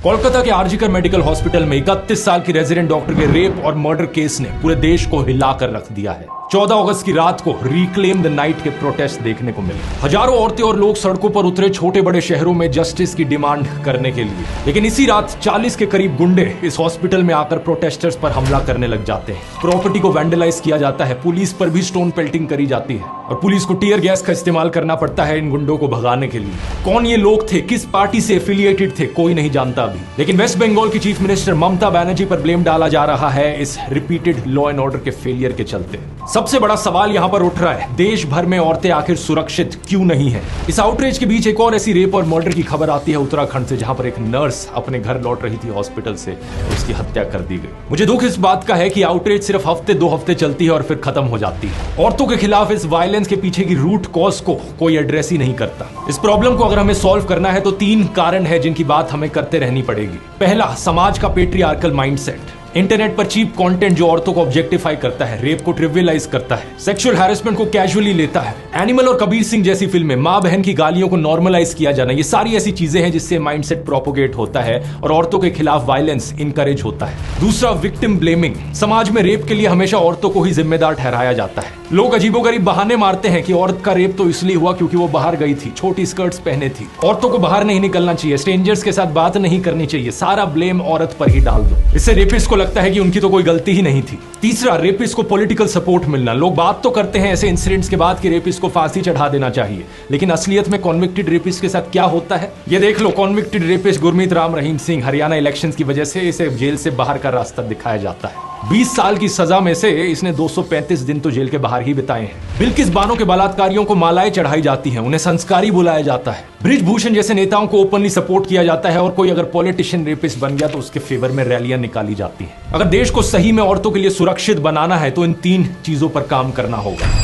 कोलकाता के RG Kar medical hospital में 31 साल की रेजिडेंट डॉक्टर के रेप और मर्डर केस ने पूरे देश को हिलाकर रख दिया है। 14 अगस्त की रात को रिक्लेम द नाइट के प्रोटेस्ट देखने को मिले। हजारों औरतें और लोग सड़कों पर उतरे छोटे बड़े शहरों में जस्टिस की डिमांड करने के लिए। लेकिन इसी रात 40 के करीब गुंडे इस हॉस्पिटल में आकर प्रोटेस्टर्स पर हमला करने लग जाते हैं। प्रॉपर्टी को वैंडलाइज किया जाता है, पुलिस पर भी स्टोन पेल्टिंग करी जाती है और पुलिस को टीयर गैस का इस्तेमाल करना पड़ता है इन गुंडों को भगाने के लिए। कौन ये लोग थे, किस पार्टी से एफिलिएटेड थे, कोई नहीं जानता अभी। लेकिन वेस्ट बंगाल की चीफ मिनिस्टर ममता बनर्जी पर ब्लेम डाला जा रहा है इस रिपीटेड लॉ एंड ऑर्डर के फेलियर के चलते। सबसे बड़ा सवाल यहाँ पर उठ रहा है, देश भर में औरतें आखिर सुरक्षित क्यों नहीं है। इस आउटरीच के बीच एक और ऐसी रेप और मर्डर की खबर आती है उत्तराखंड से, जहां पर एक नर्स अपने घर लौट रही थी हॉस्पिटल से, उसकी हत्या कर दी गई। मुझे दुख इस बात का है कि आउटरीच सिर्फ हफ्ते 2 हफ्ते चलती है और फिर खत्म हो जाती है। औरतों के खिलाफ इस वायलेंस के पीछे की रूट कॉज को कोई एड्रेस ही नहीं करता। इस प्रॉब्लम को अगर हमें सॉल्व करना है तो 3 कारण है जिनकी बात हमें करते रहनी पड़ेगी। पहला, समाज का पेट्रियार्कल माइंडसेट। इंटरनेट पर चीप कंटेंट जो औरतों को ऑब्जेक्टिफाई करता है, रेप को ट्रिवियलाइज करता है, सेक्सुअल हैरेसमेंट को कैजुअली लेता है। एनिमल और कबीर सिंह जैसी फिल्में, माँ बहन की गालियों को नॉर्मलाइज किया जाना, ये सारी ऐसी चीजें हैं जिससे माइंडसेट प्रोपोगेट होता है और औरतों के खिलाफ वायलेंस इनकरेज होता है। दूसरा, विक्टिम ब्लेमिंग। समाज में रेप के लिए हमेशा औरतों को ही जिम्मेदार ठहराया जाता है। लोग अजीबोगरीब बहाने मारते हैं कि औरत का रेप तो इसलिए हुआ क्योंकि वो बाहर गई थी, छोटी स्कर्ट्स पहने थी, औरतों को बाहर नहीं निकलना चाहिए, स्ट्रेंजर्स के साथ बात नहीं करनी चाहिए, सारा ब्लेम औरत पर ही डाल दो। इससे रेपिस्ट को लगता है कि उनकी तो कोई गलती ही नहीं थी। तीसरा, रेपिस्ट को पॉलिटिकल सपोर्ट मिलना। लोग बात तो करते हैं ऐसे इंसिडेंट्स के बाद कि रेपिस्ट को फांसी चढ़ा देना चाहिए, लेकिन असलियत में कॉन्विक्टेड रेपिस्ट के साथ क्या होता है ये देख लो। Convicted rapist Gurmeet Ram Rahim Singh, Haryana elections की वजह से इसे जेल से बाहर का रास्ता दिखाया जाता है। 20 साल की सजा में से इसने 235 दिन तो जेल के बाहर ही बिताए हैं। बिल्किस बानो के बलात्कारियों को मालाएं चढ़ाई जाती हैं, उन्हें संस्कारी बुलाया जाता है। बृजभूषण जैसे नेताओं को ओपनली सपोर्ट किया जाता है और कोई अगर पॉलिटिशियन रेपिस्ट बन गया तो उसके फेवर में रैलियां निकाली जाती हैं। अगर देश को सही में औरतों के लिए सुरक्षित बनाना है तो इन 3 चीजों पर काम करना होगा।